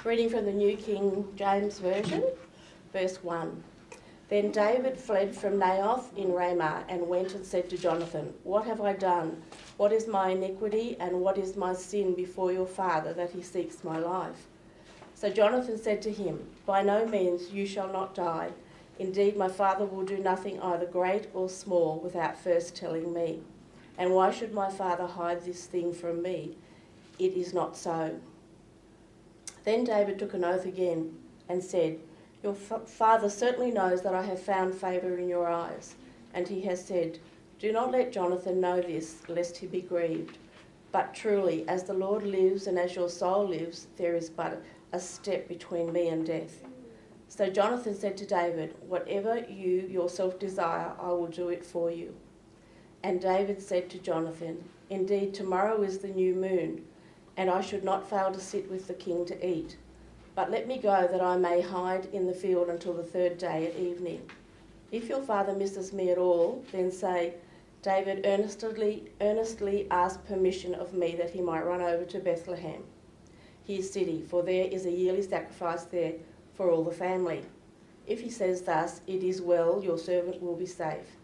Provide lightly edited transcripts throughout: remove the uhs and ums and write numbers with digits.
Reading from the New King James Version, verse 1. Then David fled from Naioth in Ramah and went and said to Jonathan, "What have I done? What is my iniquity and what is my sin before your father that he seeks my life?" So Jonathan said to him, "By no means you shall not die. Indeed, my father will do nothing either great or small without first telling me. And why should my father hide this thing from me? It is not so." Then David took an oath again and said, "Your father certainly knows that I have found favour in your eyes." And he has said, "Do not let Jonathan know this, lest he be grieved. But truly, as the Lord lives and as your soul lives, there is but a step between me and death." So Jonathan said to David, "Whatever you yourself desire, I will do it for you." And David said to Jonathan, "Indeed, tomorrow is the new moon, and I should not fail to sit with the king to eat. But let me go that I may hide in the field until the third day at evening. If your father misses me at all, then say, 'David earnestly asked permission of me that he might run over to Bethlehem, his city, for there is a yearly sacrifice there for all the family.' If he says thus, 'It is well, your servant will be safe.'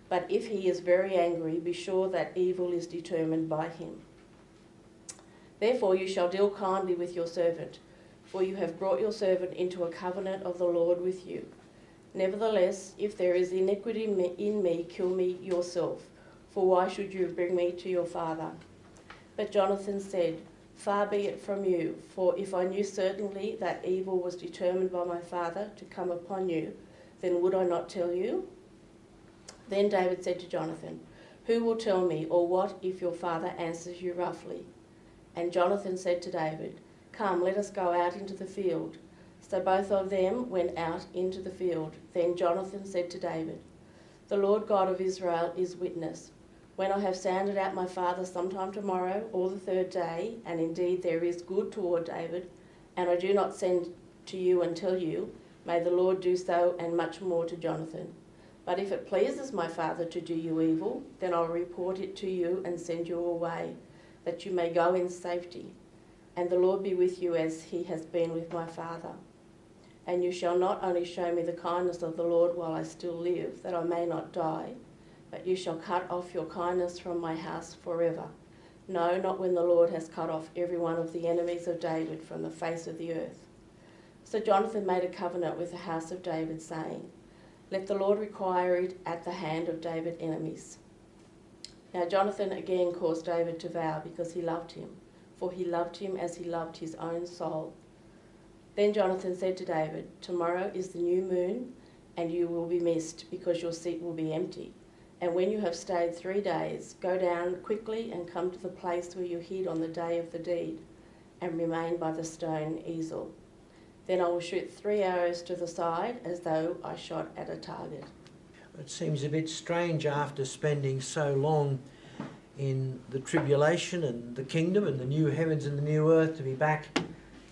But if he is very angry, be sure that evil is determined by him. Therefore you shall deal kindly with your servant, for you have brought your servant into a covenant of the Lord with you. Nevertheless, if there is iniquity in me, kill me yourself, for why should you bring me to your father?" But Jonathan said, "Far be it from you, for if I knew certainly that evil was determined by my father to come upon you, then would I not tell you?" Then David said to Jonathan, "Who will tell me, or what if your father answers you roughly?" And Jonathan said to David, "Come, let us go out into the field." So both of them went out into the field. Then Jonathan said to David, "The Lord God of Israel is witness. When I have sounded out my father sometime tomorrow or the third day, and indeed there is good toward David, and I do not send to you and tell you, may the Lord do so and much more to Jonathan. But if it pleases my father to do you evil, then I'll report it to you and send you away, that you may go in safety. And the Lord be with you as he has been with my father. And you shall not only show me the kindness of the Lord while I still live, that I may not die, but you shall cut off your kindness from my house forever. No, not when the Lord has cut off every one of the enemies of David from the face of the earth." So Jonathan made a covenant with the house of David, saying, "Let the Lord require it at the hand of David's enemies." Now Jonathan again caused David to vow because he loved him, for he loved him as he loved his own soul. Then Jonathan said to David, "Tomorrow is the new moon, and you will be missed, because your seat will be empty. And when you have stayed 3 days, go down quickly and come to the place where you hid on the day of the deed, and remain by the stone easel. Then I will shoot 3 arrows to the side, as though I shot at a target." It seems a bit strange after spending so long in the tribulation and the kingdom and the new heavens and the new earth to be back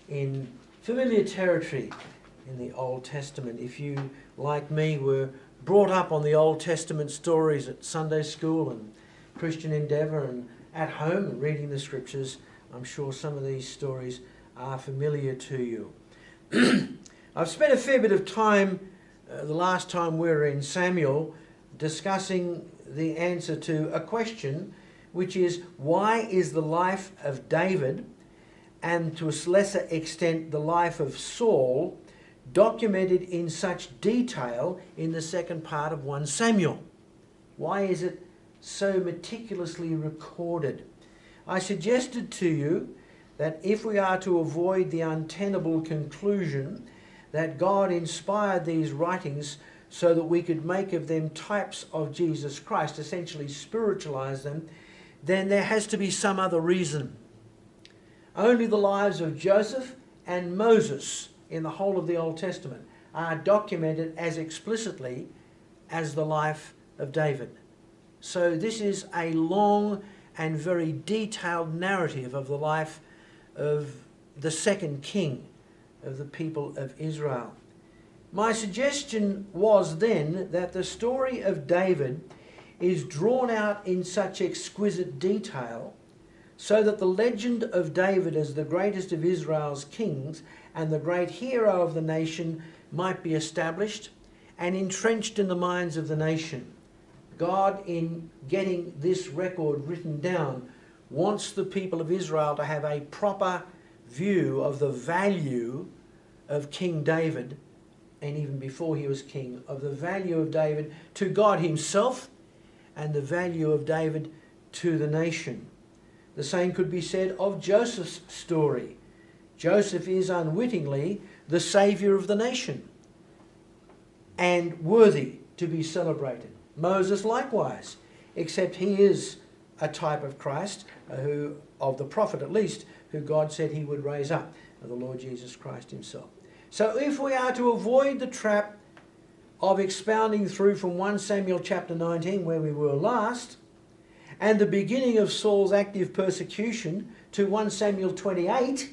in familiar territory in the Old Testament. If you, like me, were brought up on the Old Testament stories at Sunday school and Christian Endeavour and at home and reading the scriptures, I'm sure some of these stories are familiar to you. I've spent a fair bit of time the last time we were in Samuel discussing the answer to a question, which is, why is the life of David, and to a lesser extent the life of Saul, documented in such detail in the second part of 1 Samuel? Why is it so meticulously recorded? I suggested to you that if we are to avoid the untenable conclusion that God inspired these writings so that we could make of them types of Jesus Christ, essentially spiritualize them, then there has to be some other reason. Only the lives of Joseph and Moses in the whole of the Old Testament are documented as explicitly as the life of David. So this is a long and very detailed narrative of the life of the second king of the people of Israel. My suggestion was then that the story of David is drawn out in such exquisite detail so that the legend of David as the greatest of Israel's kings and the great hero of the nation might be established and entrenched in the minds of the nation. God, in getting this record written down, wants the people of Israel to have a proper view of the value of King David, and even before he was king, of the value of David to God himself and the value of David to the nation. The same could be said of Joseph's story. Joseph is unwittingly the saviour of the nation and worthy to be celebrated. Moses likewise, except he is a type of Christ, of the prophet at least, who God said he would raise up, the Lord Jesus Christ himself. So if we are to avoid the trap of expounding through from 1 Samuel chapter 19, where we were last, and the beginning of Saul's active persecution to 1 Samuel 28,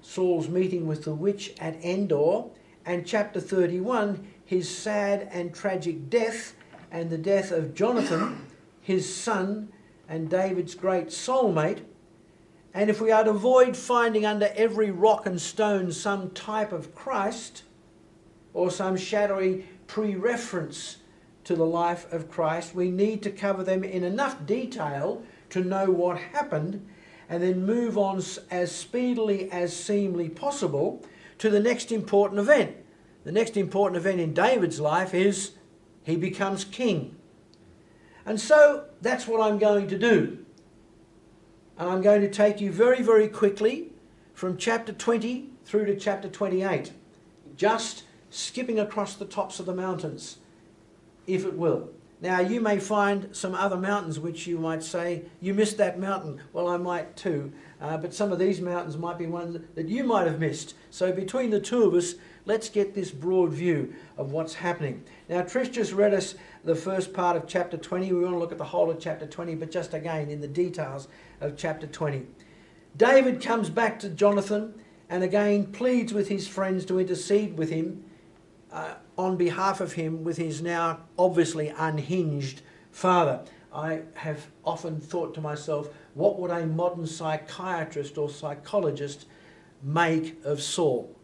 Saul's meeting with the witch at Endor, and chapter 31, his sad and tragic death, and the death of Jonathan, his son, and David's great soulmate, and if we are to avoid finding under every rock and stone some type of Christ, or some shadowy pre-reference to the life of Christ, we need to cover them in enough detail to know what happened, and then move on as speedily as seemingly possible to the next important event. The next important event in David's life is he becomes king. And so that's what I'm going to do. And I'm going to take you very, very quickly from chapter 20 through to chapter 28, just skipping across the tops of the mountains, if it will. Now, you may find some other mountains which you might say, you missed that mountain. Well, I might too. But some of these mountains might be ones that you might have missed. So between the two of us, let's get this broad view of what's happening. Now, Trish just read us the first part of chapter 20. We want to look at the whole of chapter 20, but just again in the details of chapter 20. David comes back to Jonathan and again pleads with his friends to intercede with him on behalf of him with his now obviously unhinged father. I have often thought to myself, what would a modern psychiatrist or psychologist make of Saul?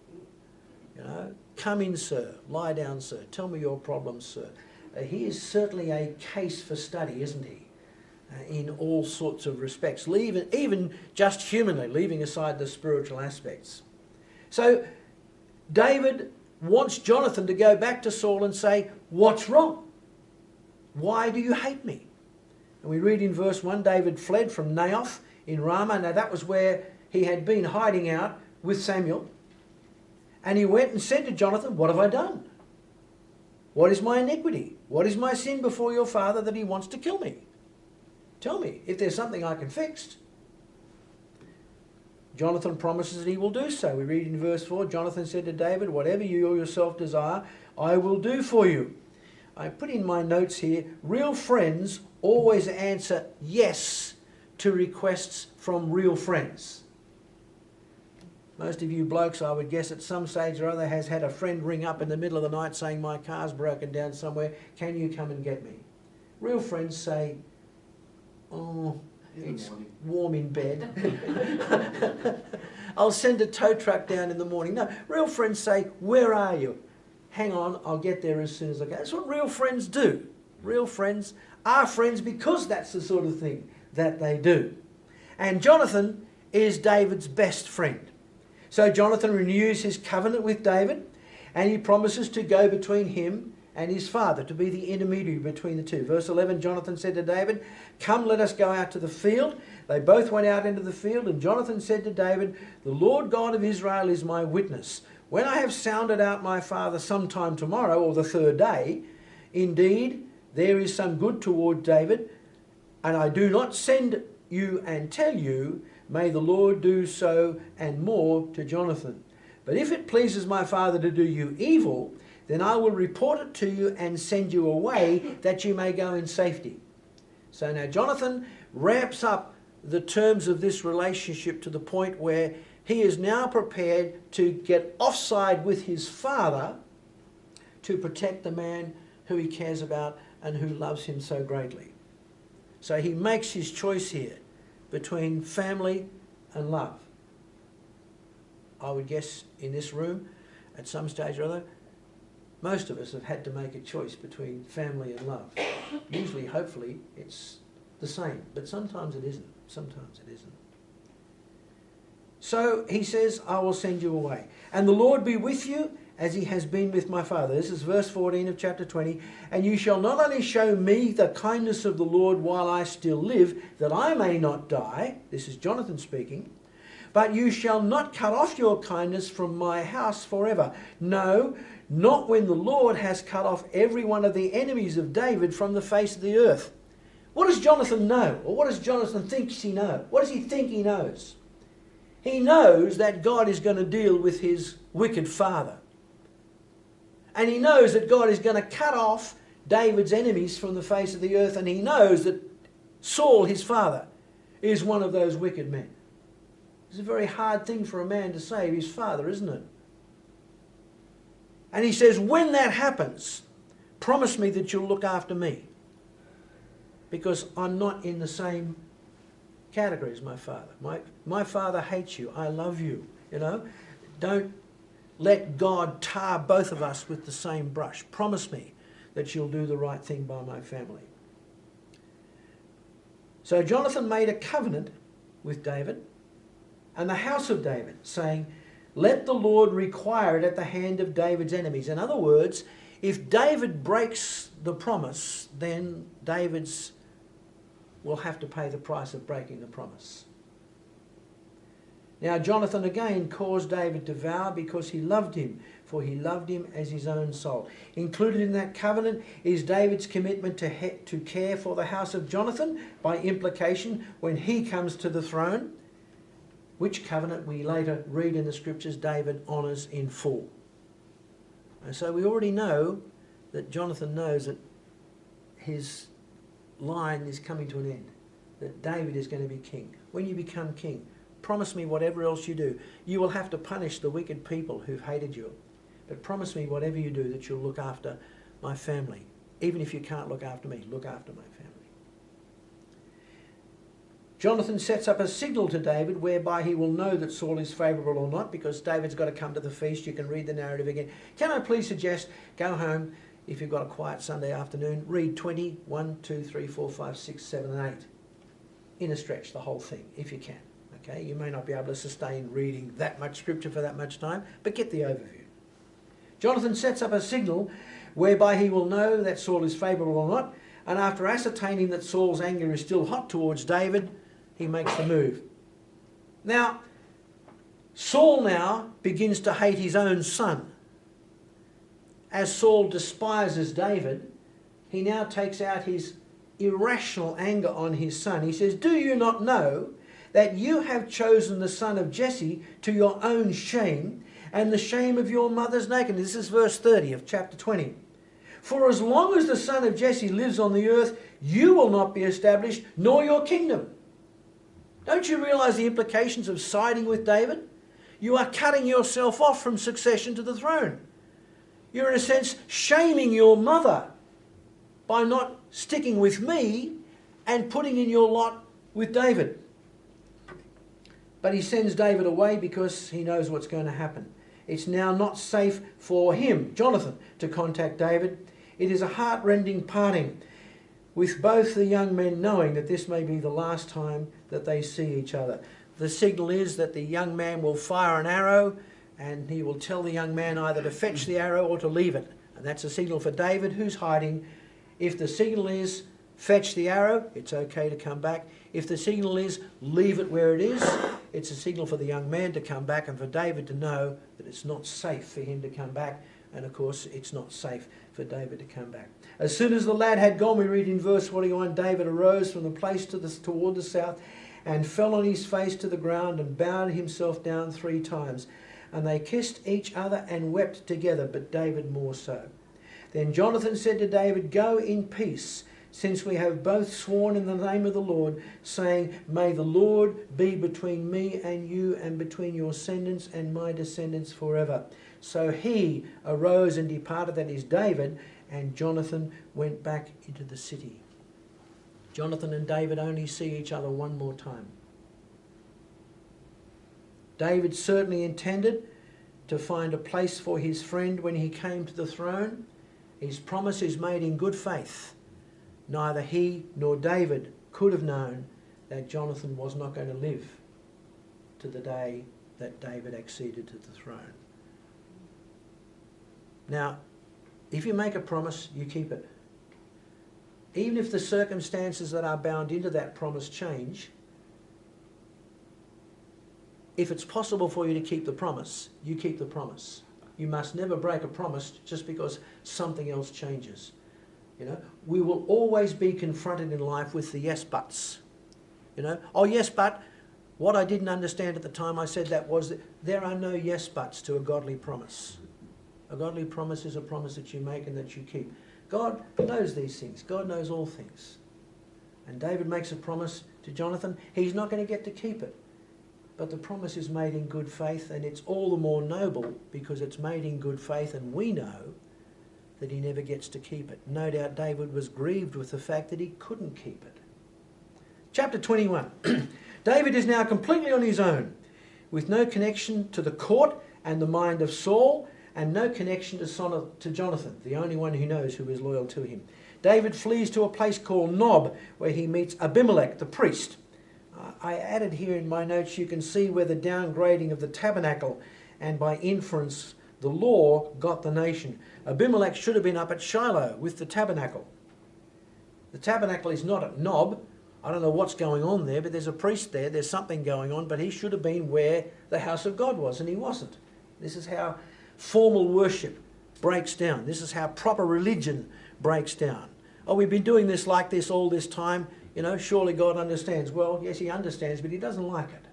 You know, come in, sir. Lie down, sir. Tell me your problems, sir. He is certainly a case for study, isn't he? In all sorts of respects, even just humanly, leaving aside the spiritual aspects. So David wants Jonathan to go back to Saul and say, what's wrong? Why do you hate me? And we read in verse 1, David fled from Naioth in Ramah. Now that was where he had been hiding out with Samuel. And he went and said to Jonathan, what have I done? What is my iniquity? What is my sin before your father that he wants to kill me? Tell me if there's something I can fix. Jonathan promises that he will do so. We read in verse 4, Jonathan said to David, whatever you yourself desire, I will do for you. I put in my notes here, real friends always answer yes to requests from real friends. Most of you blokes, I would guess, at some stage or other has had a friend ring up in the middle of the night saying, my car's broken down somewhere, can you come and get me? Real friends say, oh, it's warm in bed. I'll send a tow truck down in the morning. No, real friends say, where are you? Hang on, I'll get there as soon as I can. That's what real friends do. Real friends are friends because that's the sort of thing that they do. And Jonathan is David's best friend. So Jonathan renews his covenant with David, and he promises to go between him and his father, to be the intermediary between the two. Verse 11, Jonathan said to David, come, let us go out to the field. They both went out into the field, and Jonathan said to David, the Lord God of Israel is my witness. When I have sounded out my father sometime tomorrow, or the third day, indeed, there is some good toward David, and I do not send you and tell you, may the Lord do so and more to Jonathan. But if it pleases my father to do you evil, then I will report it to you and send you away that you may go in safety. So now Jonathan ramps up the terms of this relationship to the point where he is now prepared to get offside with his father to protect the man who he cares about and who loves him so greatly. So he makes his choice here between family and love. I would guess in this room, at some stage or other, most of us have had to make a choice between family and love. Usually, hopefully, it's the same, but sometimes it isn't. Sometimes it isn't. So he says, I will send you away. And the Lord be with you as he has been with my father. This is verse 14 of chapter 20. And you shall not only show me the kindness of the Lord while I still live, that I may not die. This is Jonathan speaking. But you shall not cut off your kindness from my house forever. No, not when the Lord has cut off every one of the enemies of David from the face of the earth. What does Jonathan know? Or what does Jonathan think he knows? What does he think he knows? He knows that God is going to deal with his wicked father. And he knows that God is going to cut off David's enemies from the face of the earth. And he knows that Saul, his father, is one of those wicked men. It's a very hard thing for a man to say of his father, isn't it? And he says, when that happens, promise me that you'll look after me. Because I'm not in the same category as my father. My father hates you. I love you. You know, don't let God tar both of us with the same brush. Promise me that you'll do the right thing by my family. So Jonathan made a covenant with David and the house of David, saying, let the Lord require it at the hand of David's enemies. In other words, if David breaks the promise, then David's will have to pay the price of breaking the promise. Now Jonathan again caused David to vow because he loved him, for he loved him as his own soul. Included in that covenant is David's commitment to care for the house of Jonathan, by implication, when he comes to the throne, which covenant we later read in the scriptures David honours in full. And so we already know that Jonathan knows that his line is coming to an end, that David is going to be king. When you become king, promise me whatever else you do. You will have to punish the wicked people who've hated you. But promise me whatever you do that you'll look after my family. Even if you can't look after me, look after my family. Jonathan sets up a signal to David whereby he will know that Saul is favourable or not, because David's got to come to the feast. You can read the narrative again. Can I please suggest, go home, if you've got a quiet Sunday afternoon, read 20, 1, 2, 3, 4, 5, 6, 7 and 8. In a stretch, the whole thing, if you can. Okay, you may not be able to sustain reading that much scripture for that much time, but get the overview. Jonathan sets up a signal whereby he will know that Saul is favourable or not, and after ascertaining that Saul's anger is still hot towards David, he makes the move. Now, Saul now begins to hate his own son. As Saul despises David, he now takes out his irrational anger on his son. He says, do you not know that you have chosen the son of Jesse to your own shame and the shame of your mother's nakedness? This is verse 30 of chapter 20. For as long as the son of Jesse lives on the earth, you will not be established, nor your kingdom. Don't you realise the implications of siding with David? You are cutting yourself off from succession to the throne. You're in a sense shaming your mother by not sticking with me and putting in your lot with David. But he sends David away because he knows what's going to happen. It's now not safe for him, Jonathan, to contact David. It is a heart-rending parting, with both the young men knowing that this may be the last time that they see each other. The signal is that the young man will fire an arrow, and he will tell the young man either to fetch the arrow or to leave it. And that's a signal for David, who's hiding. If the signal is fetch the arrow, it's okay to come back. If the signal is leave it where it is, it's a signal for the young man to come back and for David to know that it's not safe for him to come back. And of course, it's not safe for David to come back. As soon as the lad had gone, we read in verse 41, David arose from the place toward the south and fell on his face to the ground and bowed himself down 3 times. And they kissed each other and wept together, but David more so. Then Jonathan said to David, go in peace, since we have both sworn in the name of the Lord, saying, may the Lord be between me and you and between your descendants and my descendants forever. So he arose and departed, that is David, and Jonathan went back into the city. Jonathan and David only see each other one more time. David certainly intended to find a place for his friend when he came to the throne. His promise is made in good faith. Neither he nor David could have known that Jonathan was not going to live to the day that David acceded to the throne. Now, if you make a promise, you keep it. Even if the circumstances that are bound into that promise change, if it's possible for you to keep the promise, you keep the promise. You must never break a promise just because something else changes. You know, we will always be confronted in life with the yes buts. You know, oh yes, but what I didn't understand at the time I said that was that there are no yes buts to a godly promise. A godly promise is a promise that you make and that you keep. God knows these things. God knows all things. And David makes a promise to Jonathan. He's not going to get to keep it. But the promise is made in good faith, and it's all the more noble because it's made in good faith, and we know that he never gets to keep it. No doubt David was grieved with the fact that he couldn't keep it. Chapter 21. David is now completely on his own, with no connection to the court and the mind of Saul, and no connection to Jonathan, the only one who knows who is loyal to him. David flees to a place called Nob, where he meets Abimelech, the priest. I added here in my notes, you can see where the downgrading of the tabernacle and by inference the law got the nation. Abimelech should have been up at Shiloh with the tabernacle. The tabernacle is not at Nob. I don't know what's going on there, but there's a priest there, there's something going on, but he should have been where the house of God was, and he wasn't. This is how formal worship breaks down. This is how proper religion breaks down. Oh, we've been doing this like this all this time. You know, surely God understands. Well, yes, he understands, but he doesn't like it.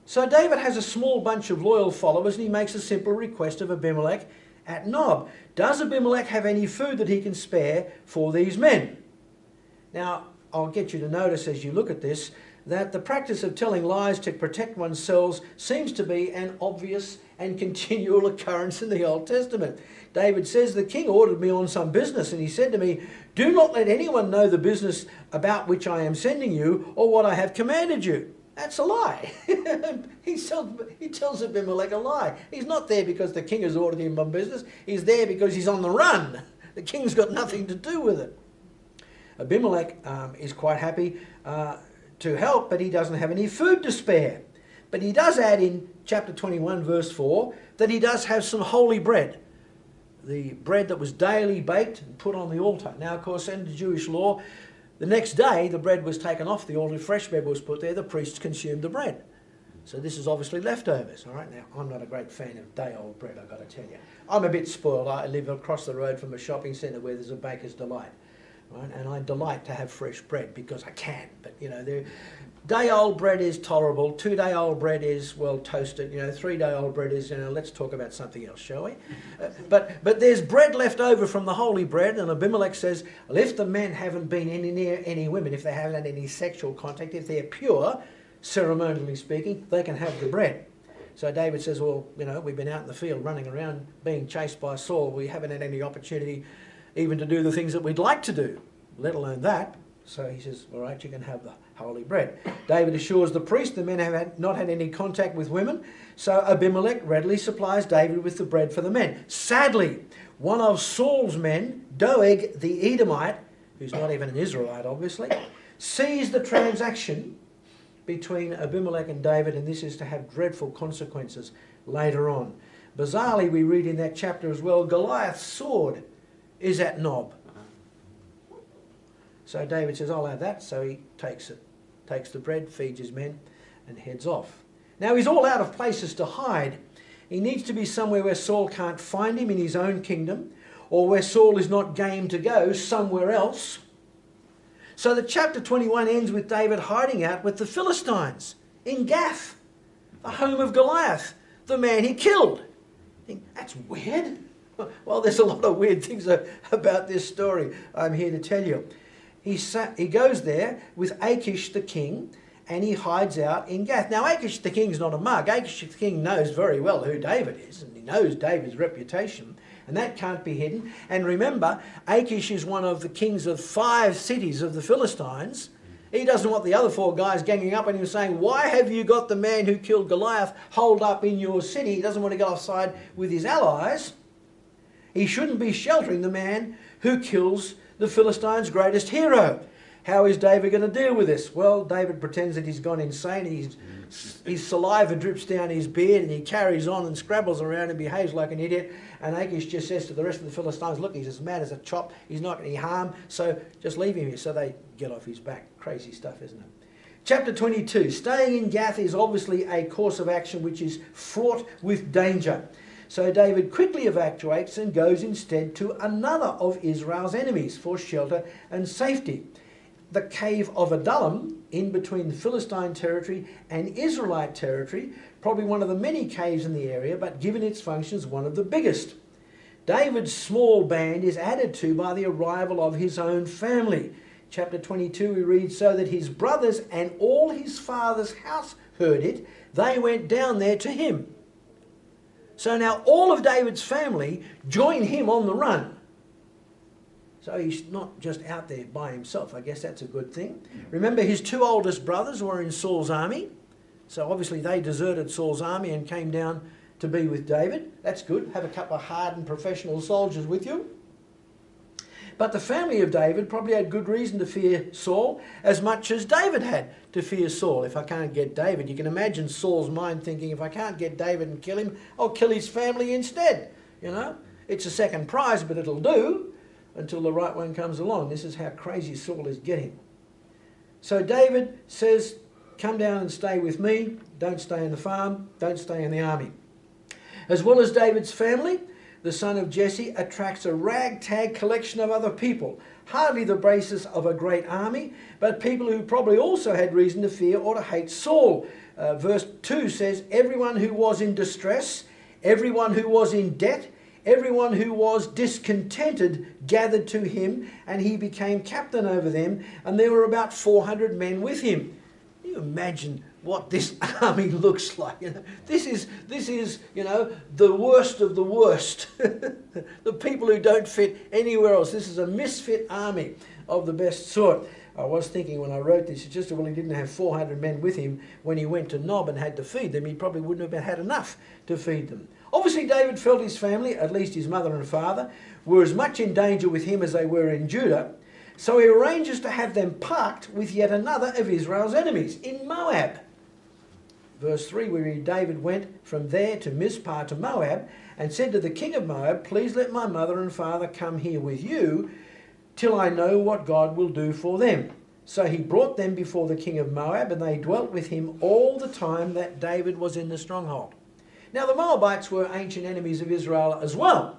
So David has a small bunch of loyal followers, and he makes a simple request of Abimelech at Nob. Does Abimelech have any food that he can spare for these men? Now, I'll get you to notice as you look at this that the practice of telling lies to protect oneself seems to be an obvious and continual occurrence in the Old Testament. David says, the king ordered me on some business, and he said to me, do not let anyone know the business about which I am sending you or what I have commanded you. That's a lie. He tells Abimelech a lie. He's not there because the king has ordered him on business. He's there because he's on the run. The king's got nothing to do with it. Abimelech is quite happy to help, but he doesn't have any food to spare. But he does add in chapter 21 verse 4 that he does have some holy bread. The bread that was daily baked and put on the altar. Now, of course, in the Jewish law, the next day the bread was taken off the altar, fresh bread was put there, the priests consumed the bread. So this is obviously leftovers. All right, now I'm not a great fan of day-old bread, I've got to tell you. I'm a bit spoiled. I live across the road from a shopping centre where there's a baker's delight. Right? And I delight to have fresh bread because I can. But, you know, day-old bread is tolerable. 2-day-old bread is, well, toasted. You know, 3-day-old bread is, you know, let's talk about something else, shall we? But there's bread left over from the holy bread, and Abimelech says, well, if the men haven't been near any women, if they haven't had any sexual contact, if they're pure, ceremonially speaking, they can have the bread. So David says, well, you know, we've been out in the field running around being chased by Saul. We haven't had any opportunity even to do the things that we'd like to do, let alone that. So he says, all right, you can have the holy bread. David assures the priest the men have not had any contact with women, so Abimelech readily supplies David with the bread for the men. Sadly, one of Saul's men, Doeg the Edomite, who's not even an Israelite obviously, sees the transaction between Abimelech and David, and this is to have dreadful consequences later on. Bizarrely, we read in that chapter as well, Goliath's sword is at Nob. So David says, I'll have that. So he takes it, takes the bread, feeds his men, and heads off. Now he's all out of places to hide. He needs to be somewhere where Saul can't find him in his own kingdom, or where Saul is not game to go, somewhere else. So the chapter 21 ends with David hiding out with the Philistines in Gath, the home of Goliath, the man he killed. You think, that's weird. Well, there's a lot of weird things about this story, I'm here to tell you. He goes there with Achish the king, and he hides out in Gath. Now, Achish the king's not a mug. Achish the king knows very well who David is, and he knows David's reputation, and that can't be hidden. And remember, Achish is one of the kings of 5 cities of the Philistines, He doesn't want the other 4 guys ganging up on him saying, why have you got the man who killed Goliath holed up in your city? He doesn't want to go offside with his allies. He shouldn't be sheltering the man who kills the Philistines' greatest hero. How is David going to deal with this? Well, David pretends that he's gone insane. His saliva drips down his beard and he carries on and scrabbles around and behaves like an idiot. And Achish just says to the rest of the Philistines, look, he's as mad as a chop. He's not any harm, so just leave him here. So they get off his back. Crazy stuff, isn't it? Chapter 22. Staying in Gath is obviously a course of action which is fraught with danger. So David quickly evacuates and goes instead to another of Israel's enemies for shelter and safety. The cave of Adullam, in between the Philistine territory and Israelite territory, probably one of the many caves in the area, but given its functions, one of the biggest. David's small band is added to by the arrival of his own family. Chapter 22 we read, so that his brothers and all his father's house heard it, they went down there to him. So now all of David's family join him on the run. So he's not just out there by himself. I guess that's a good thing. Remember, his 2 oldest brothers were in Saul's army. So obviously they deserted Saul's army and came down to be with David. That's good. Have a couple of hardened professional soldiers with you. But the family of David probably had good reason to fear Saul as much as David had to fear Saul. If I can't get David, you can imagine Saul's mind thinking, if I can't get David and kill him, I'll kill his family instead. You know, it's a second prize, but it'll do until the right one comes along. This is how crazy Saul is getting. So David says, come down and stay with me. Don't stay in the farm. Don't stay in the army. As well as David's family, the son of Jesse attracts a ragtag collection of other people. Hardly the basis of a great army, but people who probably also had reason to fear or to hate Saul. Verse 2 says, everyone who was in distress, everyone who was in debt, everyone who was discontented gathered to him, and he became captain over them, and there were about 400 men with him. Can you imagine what this army looks like? You know, this is you know, the worst of the worst. The people who don't fit anywhere else. This is a misfit army of the best sort. I was thinking when I wrote this, it's just, well, he didn't have 400 men with him when he went to Nob and had to feed them. He probably wouldn't have had enough to feed them. Obviously, David felt his family, at least his mother and father, were as much in danger with him as they were in Judah. So he arranges to have them parked with yet another of Israel's enemies, in Moab. Verse 3, we read, David went from there to Mizpah to Moab and said to the king of Moab, please let my mother and father come here with you till I know what God will do for them. So he brought them before the king of Moab, and they dwelt with him all the time that David was in the stronghold. Now the Moabites were ancient enemies of Israel as well,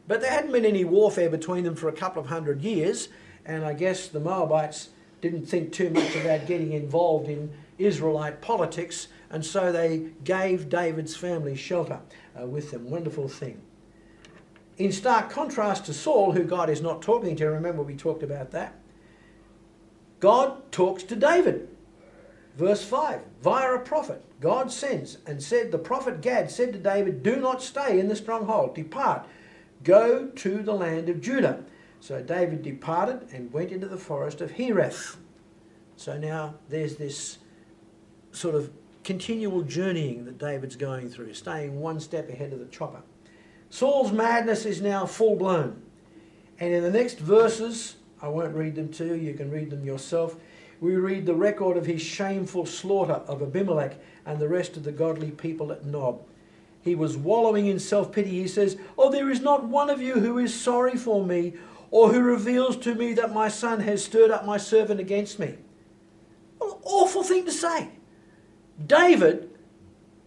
but there hadn't been any warfare between them for a couple of 100 years, and I guess the Moabites didn't think too much about getting involved in Israelite politics, and so they gave David's family shelter with them. Wonderful thing. In stark contrast to Saul, who God is not talking to, remember we talked about that, God talks to David. Verse 5, via a prophet, God sends and said, the prophet Gad said to David, do not stay in the stronghold, depart, go to the land of Judah. So David departed and went into the forest of Hereth. So now there's this sort of continual journeying that David's going through, staying one step ahead of the chopper. Saul's madness is now full blown. And in the next verses, I won't read them to you, you can read them yourself, we read the record of his shameful slaughter of Abimelech and the rest of the godly people at Nob. He was wallowing in self-pity. He says, oh, there is not one of you who is sorry for me or who reveals to me that my son has stirred up my servant against me. What an awful thing to say. David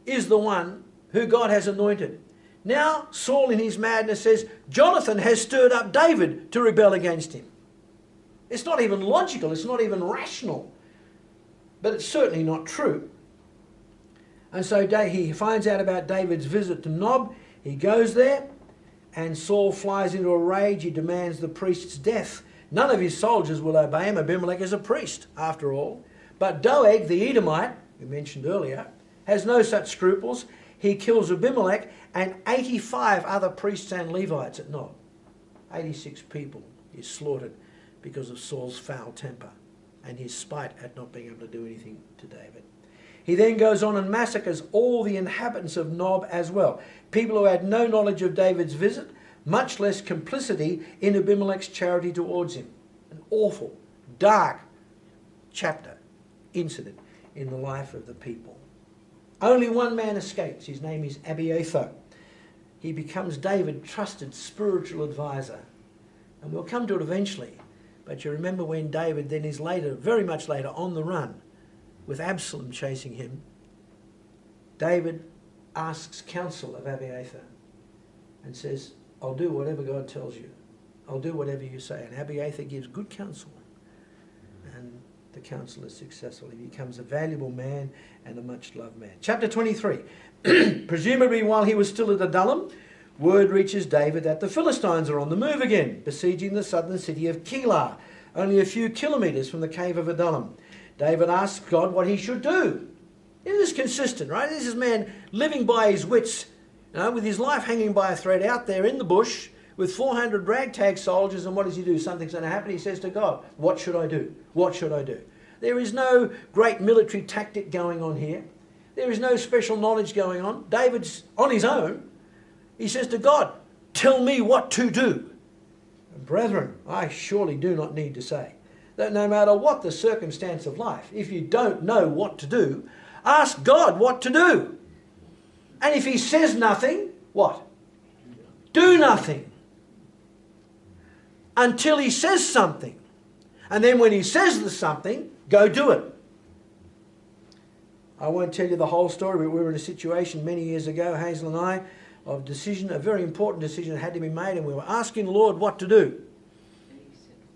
is the one who God has anointed. Now Saul in his madness says, Jonathan has stirred up David to rebel against him. It's not even logical, it's not even rational, but it's certainly not true. And so he finds out about David's visit to Nob. He goes there, and Saul flies into a rage. He demands the priest's death. None of his soldiers will obey him. Abimelech is a priest, after all. But Doeg, the Edomite, we mentioned earlier, has no such scruples. He kills Abimelech and 85 other priests and Levites at Nob. 86 people is slaughtered because of Saul's foul temper. and his spite at not being able to do anything to David. He then goes on and massacres all the inhabitants of Nob as well. People who had no knowledge of David's visit, much less complicity in Abimelech's charity towards him. An awful, dark chapter, incident in the life of the people. Only one man escapes. His name is Abiathar. He becomes David's trusted spiritual advisor. And we'll come to it eventually. But you remember when David then is later, very much later, on the run, with Absalom chasing him, David asks counsel of Abiathar and says, I'll do whatever God tells you. I'll do whatever you say. And Abiathar gives good counsel. And the counsel is successful. He becomes a valuable man and a much-loved man. Chapter 23. Presumably while he was still at Adullam, word reaches David that the Philistines are on the move again, besieging the southern city of Keilah, only a few kilometres from the cave of Adullam. David asks God what he should do. This is consistent, right? This is a man living by his wits, with his life hanging by a thread out there in the bush with 400 ragtag soldiers, and what does he do? Something's going to happen. He says to God, what should I do? What should I do? There is no great military tactic going on here. There is no special knowledge going on. David's on his own. He says to God, tell me what to do. And brethren, I surely do not need to say that no matter what the circumstance of life, if you don't know what to do, ask God what to do. And if he says nothing, what? Do nothing. Until he says something. And then when he says the something, go do it. I won't tell you the whole story, but we were in a situation many years ago, Hazel and I, of decision, a very important decision that had to be made, and we were asking the Lord what to do.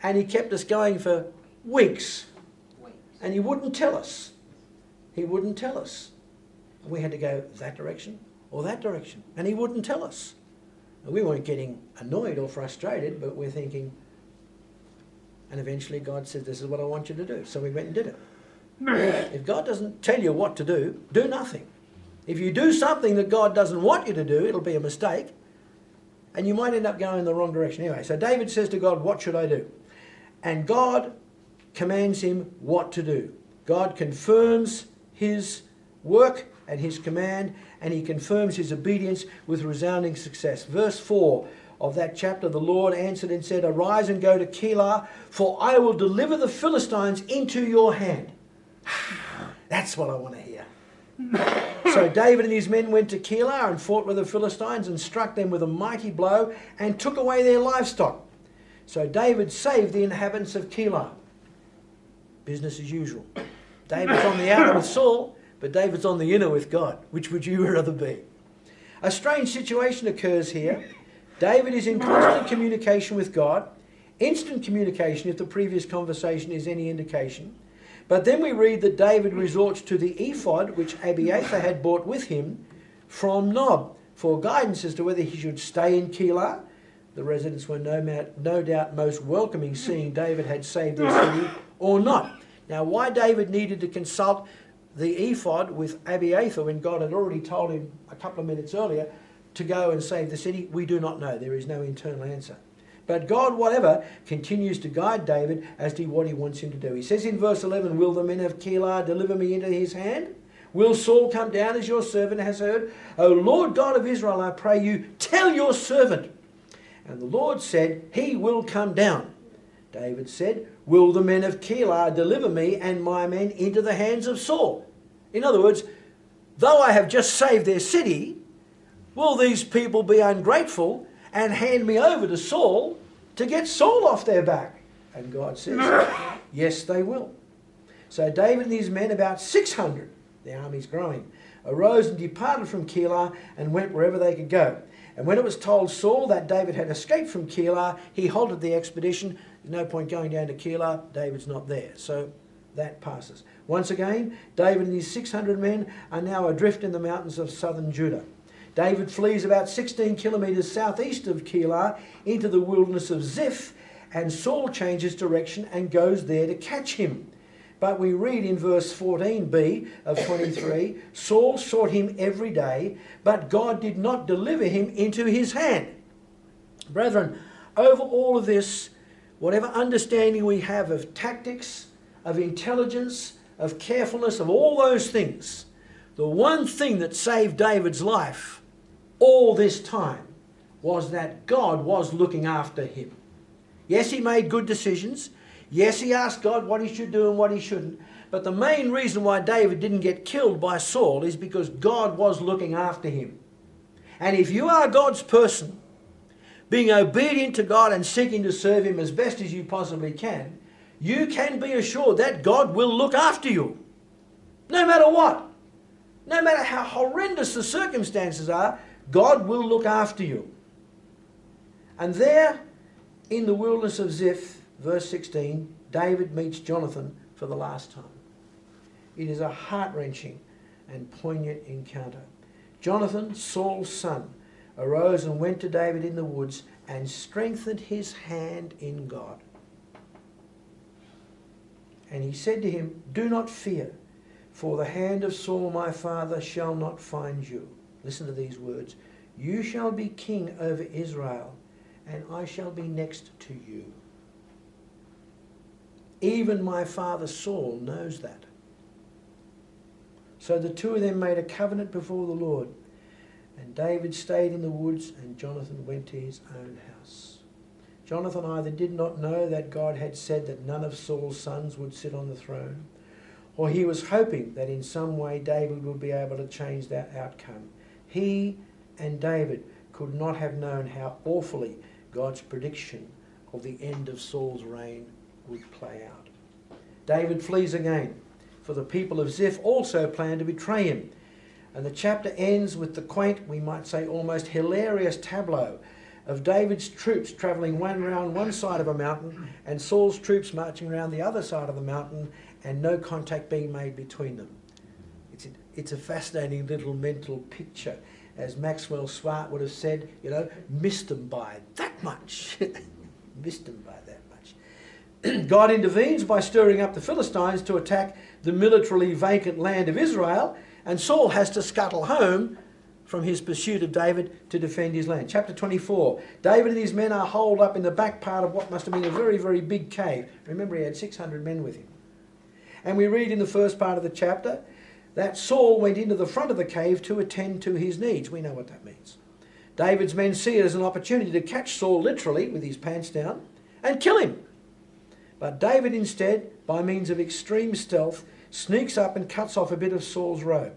And he kept us going for weeks. And he wouldn't tell us. He wouldn't tell us. And we had to go that direction or that direction. And he wouldn't tell us. And we weren't getting annoyed or frustrated, but we're thinking, and eventually God said, this is what I want you to do. So we went and did it. If God doesn't tell you what to do, do nothing. If you do something that God doesn't want you to do, it'll be a mistake. And you might end up going in the wrong direction. Anyway, so David says to God, what should I do? And God commands him what to do. God confirms his work and his command, and he confirms his obedience with resounding success. Verse 4 of that chapter, the Lord answered and said, arise and go to Keilah, for I will deliver the Philistines into your hand. That's what I want to hear. So David and his men went to Keilah and fought with the Philistines and struck them with a mighty blow and took away their livestock. So David saved the inhabitants of Keilah. Business as usual. David's on the outer with Saul, but David's on the inner with God. Which would you rather be? A strange situation occurs here. David is in constant communication with God, instant communication if the previous conversation is any indication. But then we read that David resorts to the ephod which Abiathar had brought with him from Nob for guidance as to whether he should stay in Keilah. The residents were no doubt most welcoming, seeing David had saved their city, or not. Now, why David needed to consult the ephod with Abiathar when God had already told him a couple of minutes earlier to go and save the city, we do not know. There is no internal answer. But God, whatever, continues to guide David as to what he wants him to do. He says in verse 11, will the men of Keilah deliver me into his hand? Will Saul come down as your servant has heard? O Lord God of Israel, I pray you, tell your servant. And the Lord said, he will come down. David said, will the men of Keilah deliver me and my men into the hands of Saul? In other words, though I have just saved their city, will these people be ungrateful and hand me over to Saul to get Saul off their back? And God says, yes, they will. So David and his men, about 600, the army's growing, arose and departed from Keilah and went wherever they could go. And when it was told Saul that David had escaped from Keilah, he halted the expedition. There's no point going down to Keilah. David's not there. So that passes. Once again, David and his 600 men are now adrift in the mountains of southern Judah. David flees about 16 kilometres southeast of Keilah into the wilderness of Ziph, and Saul changes direction and goes there to catch him. But we read in verse 14b of 23, Saul sought him every day, but God did not deliver him into his hand. Brethren, over all of this, whatever understanding we have of tactics, of intelligence, of carefulness, of all those things, the one thing that saved David's life all this time was that God was looking after him. Yes, he made good decisions. Yes, he asked God what he should do and what he shouldn't. But the main reason why David didn't get killed by Saul is because God was looking after him. And if you are God's person, being obedient to God and seeking to serve him as best as you possibly can, you can be assured that God will look after you. No matter what. No matter how horrendous the circumstances are, God will look after you. And there, in the wilderness of Ziph, verse 16, David meets Jonathan for the last time. It is a heart-wrenching and poignant encounter. Jonathan, Saul's son, arose and went to David in the woods and strengthened his hand in God. And he said to him, "Do not fear, for the hand of Saul my father shall not find you." Listen to these words. "You shall be king over Israel, and I shall be next to you." Even my father Saul knows that. So the two of them made a covenant before the Lord. And David stayed in the woods, and Jonathan went to his own house. Jonathan either did not know that God had said that none of Saul's sons would sit on the throne, or he was hoping that in some way David would be able to change that outcome. He and David could not have known how awfully God's prediction of the end of Saul's reign would play out. David flees again, for the people of Ziph also plan to betray him. And the chapter ends with the quaint, we might say almost hilarious tableau of David's troops travelling round one side of a mountain and Saul's troops marching around the other side of the mountain and no contact being made between them. It's a fascinating little mental picture. As Maxwell Smart would have said, missed them by that much. Missed them by that much. God intervenes by stirring up the Philistines to attack the militarily vacant land of Israel, and Saul has to scuttle home from his pursuit of David to defend his land. Chapter 24, David and his men are holed up in the back part of what must have been a very, very big cave. Remember, he had 600 men with him. And we read in the first part of the chapter that Saul went into the front of the cave to attend to his needs. We know what that means. David's men see it as an opportunity to catch Saul literally with his pants down and kill him. But David instead, by means of extreme stealth, sneaks up and cuts off a bit of Saul's robe.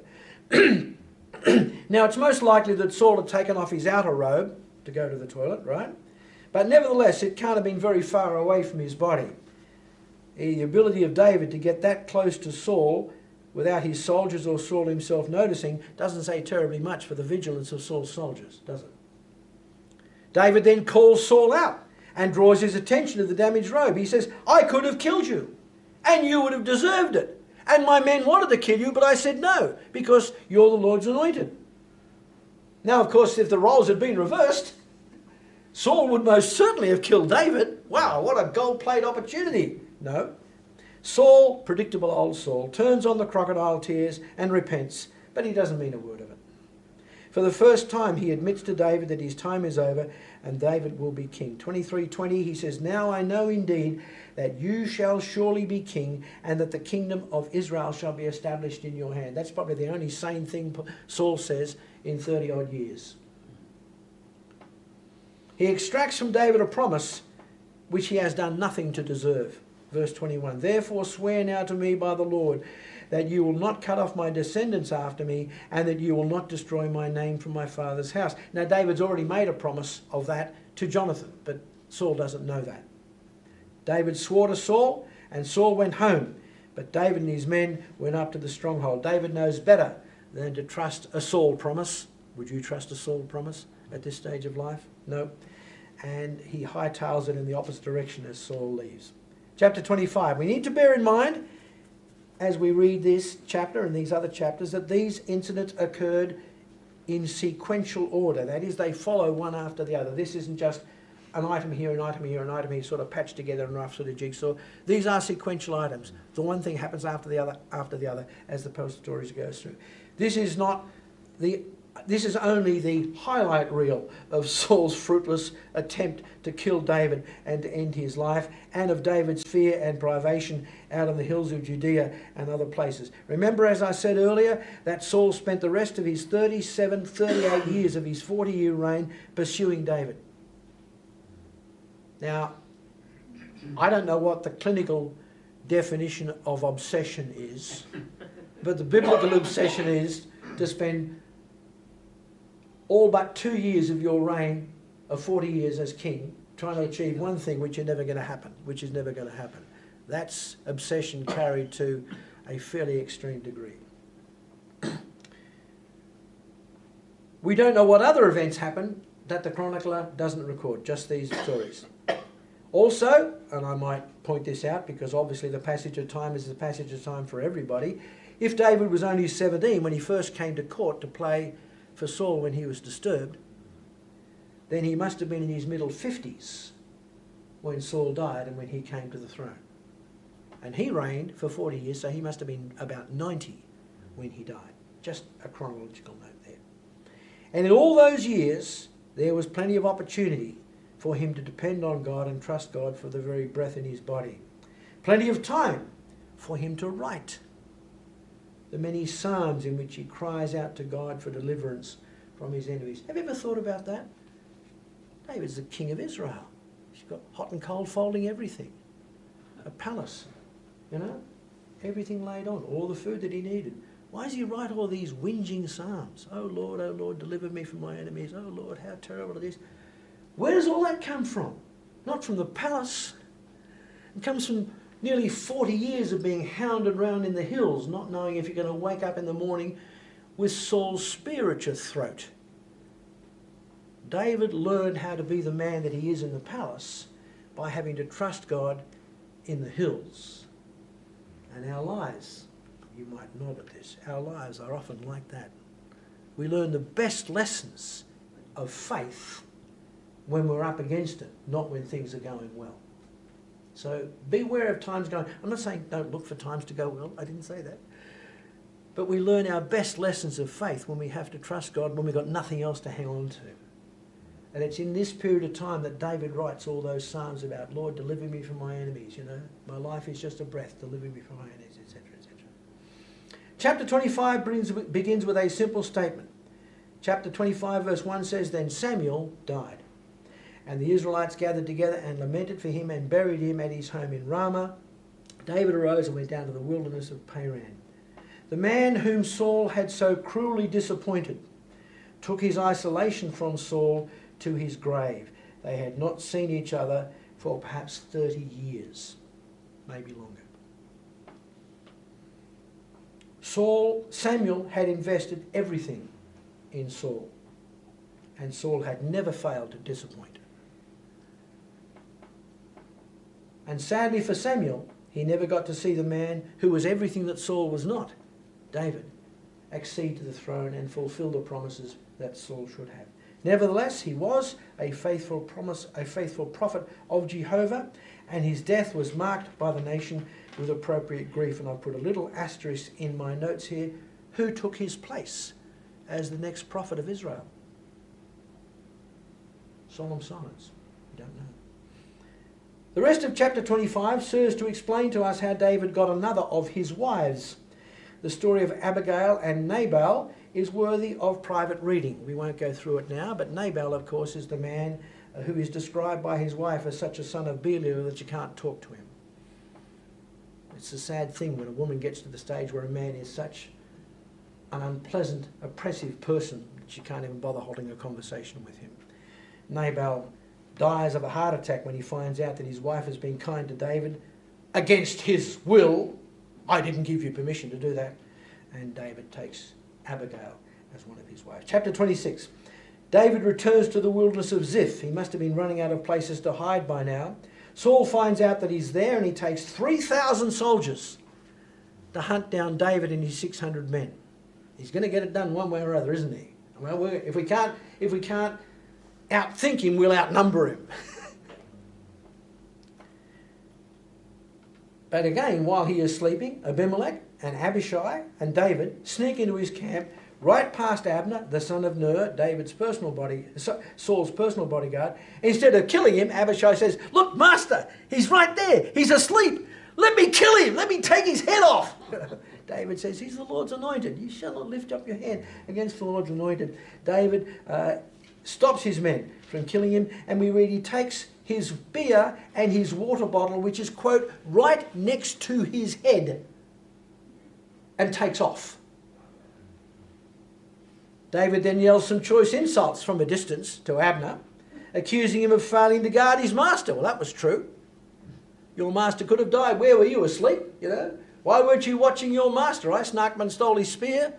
Now, it's most likely that Saul had taken off his outer robe to go to the toilet, right? But nevertheless, it can't have been very far away from his body. The ability of David to get that close to Saul without his soldiers or Saul himself noticing doesn't say terribly much for the vigilance of Saul's soldiers, does it? David then calls Saul out and draws his attention to the damaged robe. He says, "I could have killed you, and you would have deserved it. And my men wanted to kill you, but I said no, because you're the Lord's anointed." Now, of course, if the roles had been reversed, Saul would most certainly have killed David. Wow, what a gold-plate opportunity. No. Saul, predictable old Saul, turns on the crocodile tears and repents, but he doesn't mean a word of it. For the first time, he admits to David that his time is over and David will be king. 23:20, he says, "Now I know indeed that you shall surely be king and that the kingdom of Israel shall be established in your hand." That's probably the only sane thing Saul says in 30-odd years. He extracts from David a promise which he has done nothing to deserve. Verse 21, "Therefore swear now to me by the Lord that you will not cut off my descendants after me and that you will not destroy my name from my father's house." Now, David's already made a promise of that to Jonathan, but Saul doesn't know that. David swore to Saul, and Saul went home, but David and his men went up to the stronghold. David knows better than to trust a Saul promise. Would you trust a Saul promise at this stage of life? No. And he hightails it in the opposite direction as Saul leaves. Chapter 25. We need to bear in mind, as we read this chapter and these other chapters, that these incidents occurred in sequential order. That is, they follow one after the other. This isn't just an item here, an item here, an item here, sort of patched together in a rough sort of jigsaw. These are sequential items. The one thing happens after the other, as the post stories goes through. This is not the this is only the highlight reel of Saul's fruitless attempt to kill David and to end his life, and of David's fear and privation out on the hills of Judea and other places. Remember, as I said earlier, that Saul spent the rest of his 38 years of his 40-year reign pursuing David. Now, I don't know what the clinical definition of obsession is, but the biblical obsession is to spend all but 2 years of your reign of 40 years as king trying to achieve one thing which is never going to happen. That's obsession carried to a fairly extreme degree. We don't know what other events happened that the chronicler doesn't record, just these stories. Also, and I might point this out because obviously the passage of time is the passage of time for everybody, if David was only 17 when he first came to court to play for Saul when he was disturbed, then he must have been in his middle 50s when Saul died and when he came to the throne. And he reigned for 40 years, so he must have been about 90 when he died. Just a chronological note there. And in all those years, there was plenty of opportunity for him to depend on God and trust God for the very breath in his body. Plenty of time for him to write the many psalms in which he cries out to God for deliverance from his enemies. Have you ever thought about that? David's the king of Israel. He's got hot and cold folding everything. A palace, everything laid on, all the food that he needed. Why does he write all these whinging psalms? Oh Lord, deliver me from my enemies. Oh Lord, how terrible it is. Where does all that come from? Not from the palace. It comes from nearly 40 years of being hounded around in the hills, not knowing if you're going to wake up in the morning with Saul's spear at your throat. David learned how to be the man that he is in the palace by having to trust God in the hills. And our lives, you might nod at this, our lives are often like that. We learn the best lessons of faith when we're up against it, not when things are going well. So beware of times going. I'm not saying don't look for times to go well. I didn't say that. But we learn our best lessons of faith when we have to trust God, when we've got nothing else to hang on to. And it's in this period of time that David writes all those psalms about, Lord, deliver me from my enemies, My life is just a breath, deliver me from my enemies, etc., etc. Chapter 25 begins with a simple statement. Chapter 25 verse 1 says, Then Samuel died. And the Israelites gathered together and lamented for him and buried him at his home in Ramah. David arose and went down to the wilderness of Paran. The man whom Saul had so cruelly disappointed took his isolation from Saul to his grave. They had not seen each other for perhaps 30 years, maybe longer. Samuel had invested everything in Saul, and Saul had never failed to disappoint. And sadly for Samuel, he never got to see the man who was everything that Saul was not, David, accede to the throne and fulfill the promises that Saul should have. Nevertheless, he was a faithful prophet of Jehovah, and his death was marked by the nation with appropriate grief. And I've put a little asterisk in my notes here. Who took his place as the next prophet of Israel? Solemn silence. We don't know. The rest of chapter 25 serves to explain to us how David got another of his wives. The story of Abigail and Nabal is worthy of private reading. We won't go through it now, but Nabal, of course, is the man who is described by his wife as such a son of Belial that you can't talk to him. It's a sad thing when a woman gets to the stage where a man is such an unpleasant, oppressive person that you can't even bother holding a conversation with him. Nabal dies of a heart attack when he finds out that his wife has been kind to David against his will. I didn't give you permission to do that. And David takes Abigail as one of his wives. Chapter 26. David returns to the wilderness of Ziph. He must have been running out of places to hide by now. Saul finds out that he's there and he takes 3,000 soldiers to hunt down David and his 600 men. He's going to get it done one way or other, isn't he? Well, if we can't outthink him, we'll outnumber him. But again, while he is sleeping, Abimelech and Abishai and David sneak into his camp, right past Abner, the son of Ner, Saul's personal bodyguard. Instead of killing him, Abishai says, "Look, master, he's right there. He's asleep. Let me kill him. Let me take his head off." David says, "He's the Lord's anointed. You shall not lift up your hand against the Lord's anointed." David stops his men from killing him, and we read he takes his spear and his water bottle, which is, quote, right next to his head, and takes off. David then yells some choice insults from a distance to Abner, accusing him of failing to guard his master. Well, that was true. Your master could have died. Where were you, asleep? Why weren't you watching your master? I snuck and stole his spear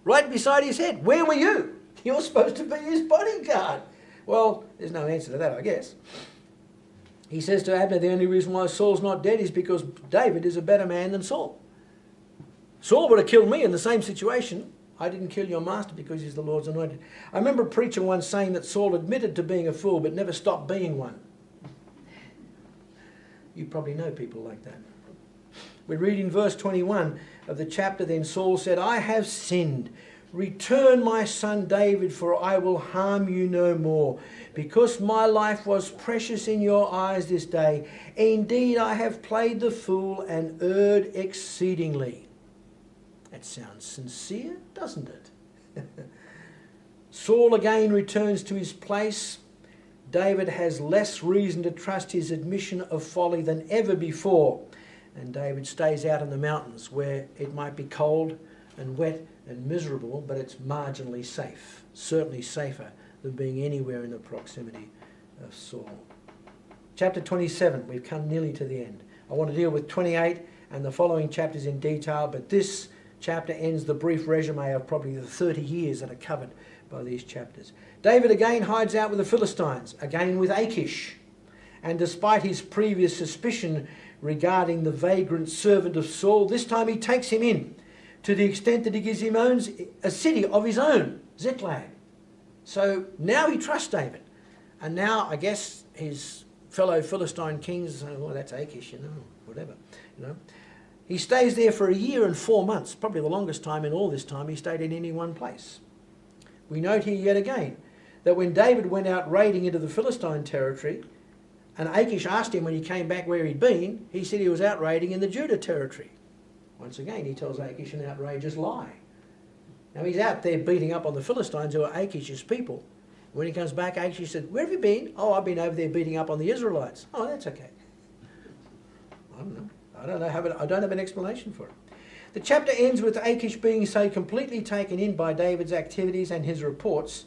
right beside his head. Where were you? You're supposed to be his bodyguard. Well, there's no answer to that, I guess. He says to Abner, the only reason why Saul's not dead is because David is a better man than Saul. Saul would have killed me in the same situation. I didn't kill your master because he's the Lord's anointed. I remember a preacher once saying that Saul admitted to being a fool but never stopped being one. You probably know people like that. We read in verse 21 of the chapter, then Saul said, "I have sinned. Return my son David, for I will harm you no more, because my life was precious in your eyes this day. Indeed, I have played the fool and erred exceedingly." That sounds sincere, doesn't it? Saul again returns to his place. David has less reason to trust his admission of folly than ever before. And David stays out in the mountains where it might be cold and wet and miserable, but it's marginally safe. Certainly safer than being anywhere in the proximity of Saul. Chapter 27, we've come nearly to the end. I want to deal with 28 and the following chapters in detail, but this chapter ends the brief resume of probably the 30 years that are covered by these chapters. David again hides out with the Philistines, again with Achish. And despite his previous suspicion regarding the vagrant servant of Saul, this time he takes him in, to the extent that he gives him a city of his own, Ziklag. So now he trusts David. And now I guess his fellow Philistine kings say, "Oh, that's Achish, whatever. He stays there for a year and 4 months, probably the longest time in all this time he stayed in any one place. We note here yet again that when David went out raiding into the Philistine territory, and Achish asked him when he came back where he'd been, he said he was out raiding in the Judah territory. Once again, he tells Achish an outrageous lie. Now he's out there beating up on the Philistines, who are Achish's people. When he comes back, Achish said, "Where have you been?" "Oh, I've been over there beating up on the Israelites." "Oh, that's okay." I don't know. I don't have an explanation for it. The chapter ends with Achish being so completely taken in by David's activities and his reports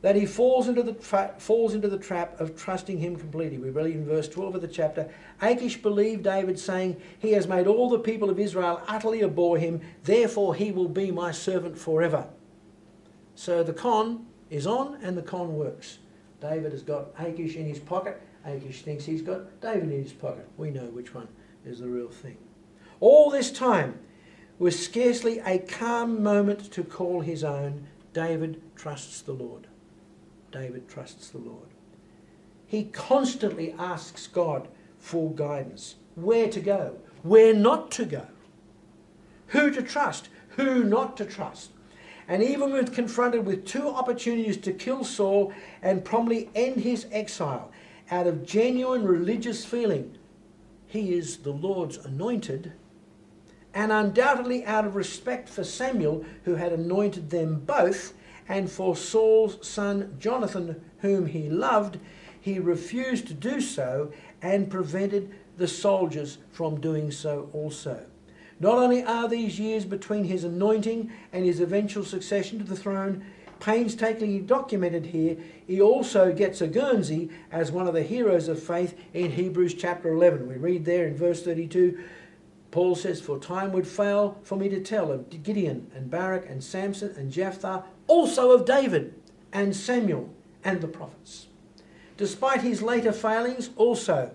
that he falls into the trap of trusting him completely. We read in verse 12 of the chapter, Achish believed David, saying, "He has made all the people of Israel utterly abhor him, therefore he will be my servant forever." So the con is on and the con works. David has got Achish in his pocket. Achish thinks he's got David in his pocket. We know which one is the real thing. All this time, with scarcely a calm moment to call his own, David trusts the Lord. David trusts the Lord. He constantly asks God for guidance. Where to go, where not to go, who to trust, who not to trust. And even when confronted with 2 opportunities to kill Saul and promptly end his exile, out of genuine religious feeling, he is the Lord's anointed, and undoubtedly out of respect for Samuel, who had anointed them both, and for Saul's son Jonathan, whom he loved, he refused to do so and prevented the soldiers from doing so also. Not only are these years between his anointing and his eventual succession to the throne painstakingly documented here, he also gets a Guernsey as one of the heroes of faith in Hebrews chapter 11. We read there in verse 32, Paul says, "For time would fail for me to tell of Gideon and Barak and Samson and Jephthah, also of David and Samuel and the prophets." Despite his later failings, also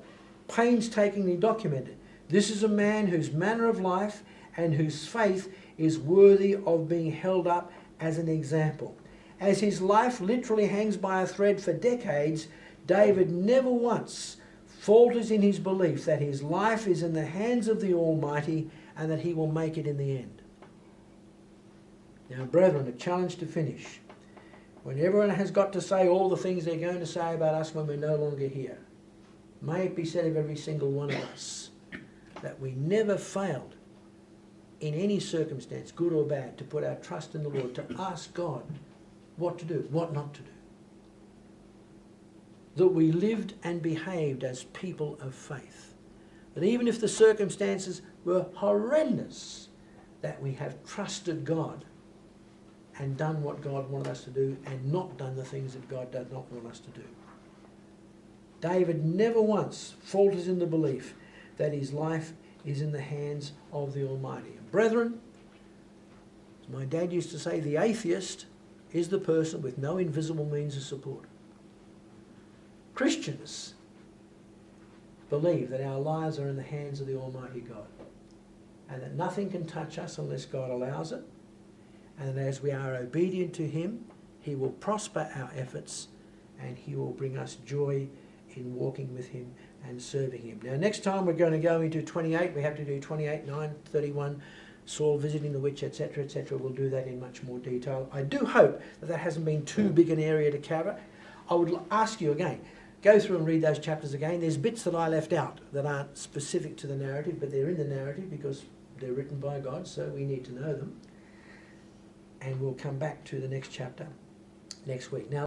painstakingly documented. This is a man whose manner of life and whose faith is worthy of being held up as an example. As his life literally hangs by a thread for decades, David never once falters in his belief that his life is in the hands of the Almighty and that he will make it in the end. Now, brethren, a challenge to finish. When everyone has got to say all the things they're going to say about us when we're no longer here, may it be said of every single one of us that we never failed in any circumstance, good or bad, to put our trust in the Lord, to ask God what to do, what not to do. That we lived and behaved as people of faith. That even if the circumstances were horrendous, that we have trusted God and done what God wanted us to do and not done the things that God does not want us to do. David never once falters in the belief that his life is in the hands of the Almighty. And brethren, as my dad used to say, the atheist is the person with no invisible means of support. Christians believe that our lives are in the hands of the Almighty God and that nothing can touch us unless God allows it, and that as we are obedient to Him, He will prosper our efforts and He will bring us joy in walking with Him and serving Him. Now, next time we're going to go into 28. We have to do 28, 9, 31, Saul visiting the witch, etc., etc. We'll do that in much more detail. I do hope that that hasn't been too big an area to cover. I would ask you again, go through and read those chapters again. There's bits that I left out that aren't specific to the narrative, but they're in the narrative because they're written by God, so we need to know them. And we'll come back to the next chapter next week. Now,